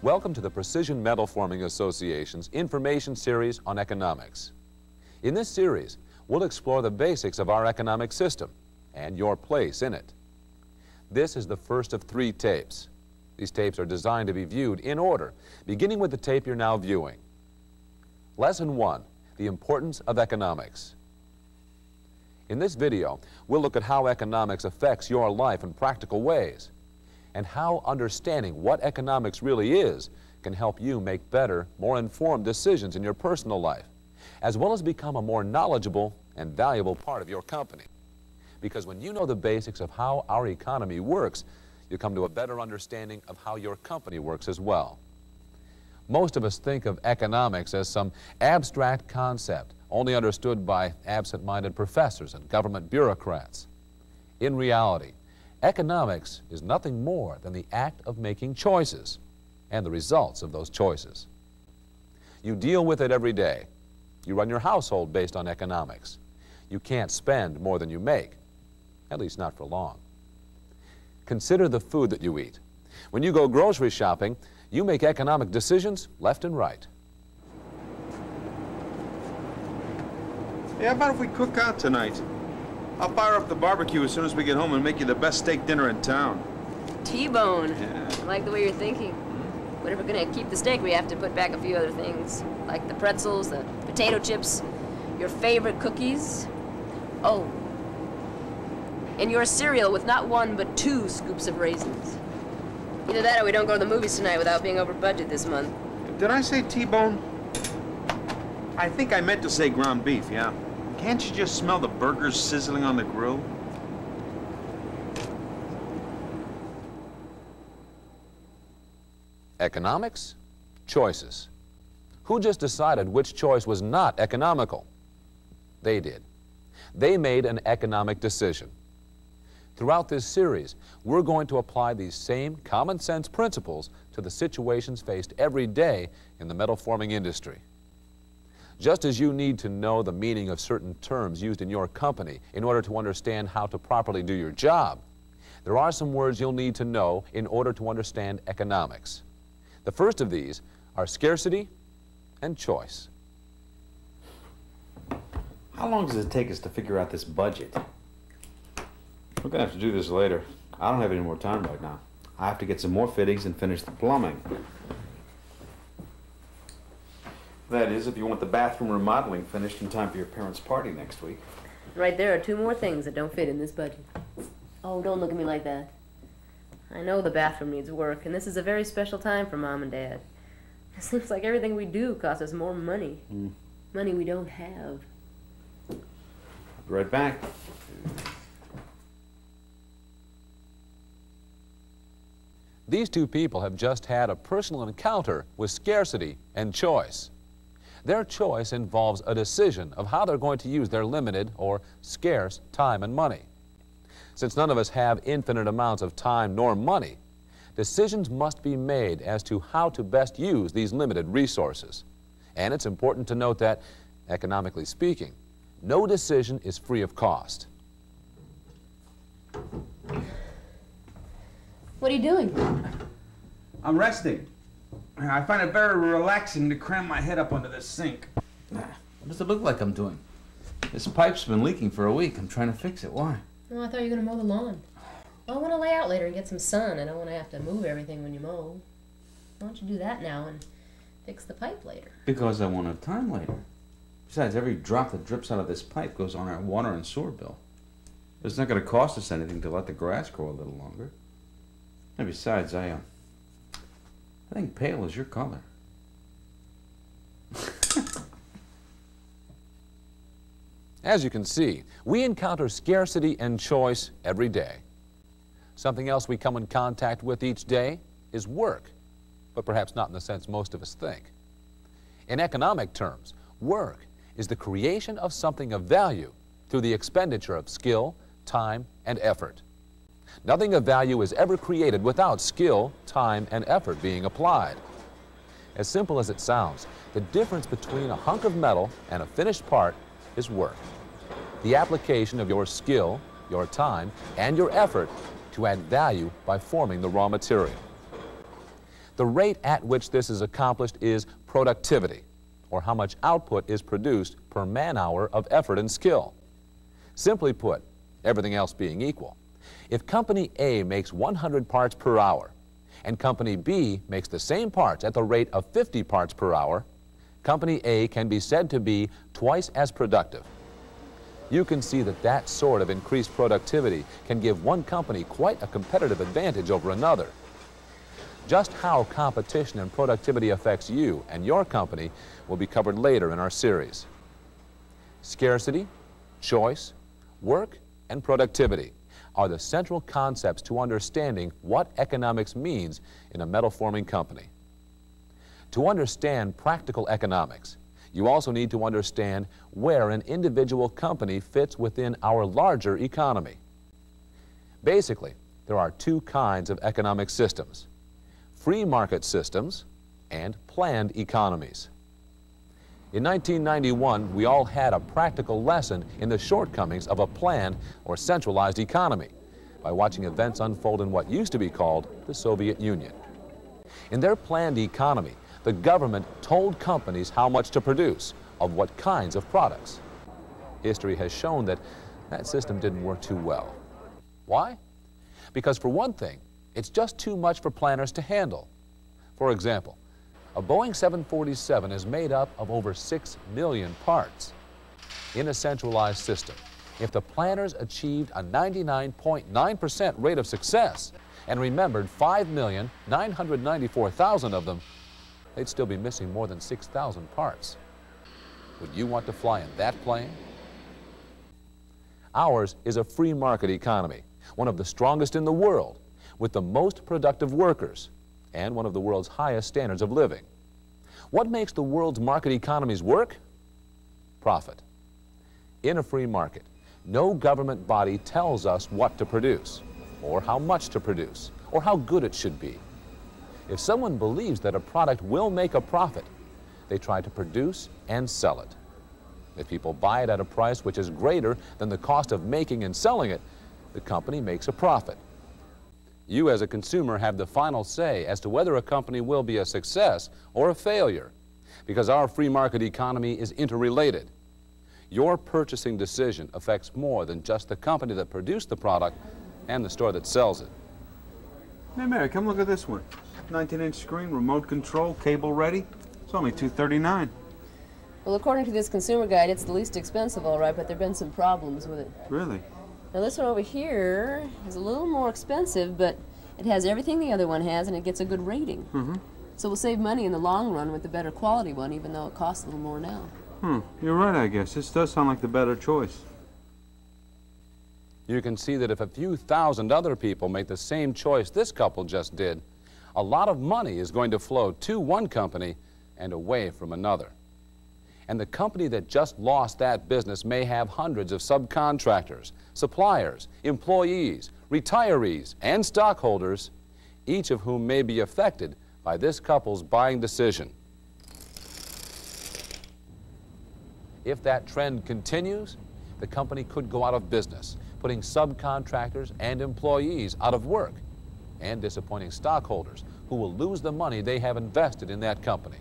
Welcome to the Precision Metalforming Association's information series on economics. In this series, we'll explore the basics of our economic system and your place in it. This is the first of 3 tapes. These tapes are designed to be viewed in order, beginning with the tape you're now viewing. Lesson 1, the importance of economics. In this video, we'll look at how economics affects your life in practical ways, and how understanding what economics really is can help you make better, more informed decisions in your personal life, as well as become a more knowledgeable and valuable part of your company. Because when you know the basics of how our economy works, you come to a better understanding of how your company works as well. Most of us think of economics as some abstract concept, only understood by absent-minded professors and government bureaucrats. In reality, economics is nothing more than the act of making choices and the results of those choices. You deal with it every day. You run your household based on economics. You can't spend more than you make, at least not for long. Consider the food that you eat. When you go grocery shopping, you make economic decisions left and right. Hey, how about if we cook out tonight? I'll fire up the barbecue as soon as we get home and make you the best steak dinner in town. T-bone. Yeah. I like the way you're thinking. But if we're gonna keep the steak, we have to put back a few other things, like the pretzels, the potato chips, your favorite cookies. Oh, and your cereal with not 1 but 2 scoops of raisins. Either that or we don't go to the movies tonight without being over budget this month. Did I say T-bone? I think I meant to say ground beef, yeah. Can't you just smell the burgers sizzling on the grill? Economics, choices. Who just decided which choice was not economical? They did. They made an economic decision. Throughout this series, we're going to apply these same common sense principles to the situations faced every day in the metal forming industry. Just as you need to know the meaning of certain terms used in your company in order to understand how to properly do your job, there are some words you'll need to know in order to understand economics. The first of these are scarcity and choice. How long does it take us to figure out this budget? We're gonna have to do this later. I don't have any more time right now. I have to get some more fittings and finish the plumbing. That is, if you want the bathroom remodeling finished in time for your parents' party next week. Right there are 2 more things that don't fit in this budget. Oh, don't look at me like that. I know the bathroom needs work, and this is a very special time for Mom and Dad. It seems like everything we do costs us more money. Money we don't have. I'll be right back. These 2 people have just had a personal encounter with scarcity and choice. Their choice involves a decision of how they're going to use their limited or scarce time and money. Since none of us have infinite amounts of time nor money, decisions must be made as to how to best use these limited resources. And it's important to note that, economically speaking, no decision is free of cost. What are you doing? I'm resting. I find it very relaxing to cram my head up under this sink. What does it look like I'm doing? This pipe's been leaking for a week. I'm trying to fix it. Why? Oh, I thought you were going to mow the lawn. Well, I want to lay out later and get some sun. I don't want to have to move everything when you mow. Why don't you do that now and fix the pipe later? Because I won't have time later. Besides, every drop that drips out of this pipe goes on our water and sewer bill. It's not going to cost us anything to let the grass grow a little longer. And besides, I think pale is your color. As you can see, we encounter scarcity and choice every day. Something else we come in contact with each day is work, but perhaps not in the sense most of us think. In economic terms, work is the creation of something of value through the expenditure of skill, time, and effort. Nothing of value is ever created without skill, time, and effort being applied. As simple as it sounds, the difference between a hunk of metal and a finished part is work. The application of your skill, your time, and your effort to add value by forming the raw material. The rate at which this is accomplished is productivity, or how much output is produced per man-hour of effort and skill. Simply put, everything else being equal, if Company A makes 100 parts per hour and Company B makes the same parts at the rate of 50 parts per hour, Company A can be said to be twice as productive. You can see that that sort of increased productivity can give one company quite a competitive advantage over another. Just how competition and productivity affects you and your company will be covered later in our series. Scarcity, choice, work, and productivity are the central concepts to understanding what economics means in a metal forming company. To understand practical economics, you also need to understand where an individual company fits within our larger economy. Basically, there are two kinds of economic systems: free market systems and planned economies. In 1991, we all had a practical lesson in the shortcomings of a planned or centralized economy by watching events unfold in what used to be called the Soviet Union. In their planned economy, the government told companies how much to produce, of what kinds of products. History has shown that that system didn't work too well. Why? Because for one thing, it's just too much for planners to handle. For example, a Boeing 747 is made up of over 6 million parts. In a centralized system, if the planners achieved a 99.9% rate of success and remembered 5,994,000 of them, they'd still be missing more than 6,000 parts. Would you want to fly in that plane? Ours is a free market economy, one of the strongest in the world, with the most productive workers and one of the world's highest standards of living. What makes the world's market economies work? Profit. In a free market, no government body tells us what to produce, or how much to produce, or how good it should be. If someone believes that a product will make a profit, they try to produce and sell it. If people buy it at a price which is greater than the cost of making and selling it, the company makes a profit. You as a consumer have the final say as to whether a company will be a success or a failure, because our free market economy is interrelated. Your purchasing decision affects more than just the company that produced the product and the store that sells it. Hey, Mary, come look at this one. 19-inch screen, remote control, cable ready. It's only $239. Well, according to this consumer guide, it's the least expensive, all right, but there have been some problems with it. Really? Now, this one over here is a little more expensive, but it has everything the other one has, and it gets a good rating. So we'll save money in the long run with the better quality one, even though it costs a little more now. You're right, I guess. This does sound like the better choice. You can see that if a few thousand other people make the same choice this couple just did, a lot of money is going to flow to one company and away from another. And the company that just lost that business may have hundreds of subcontractors, suppliers, employees, retirees, and stockholders, each of whom may be affected by this couple's buying decision. If that trend continues, the company could go out of business, putting subcontractors and employees out of work, and disappointing stockholders who will lose the money they have invested in that company.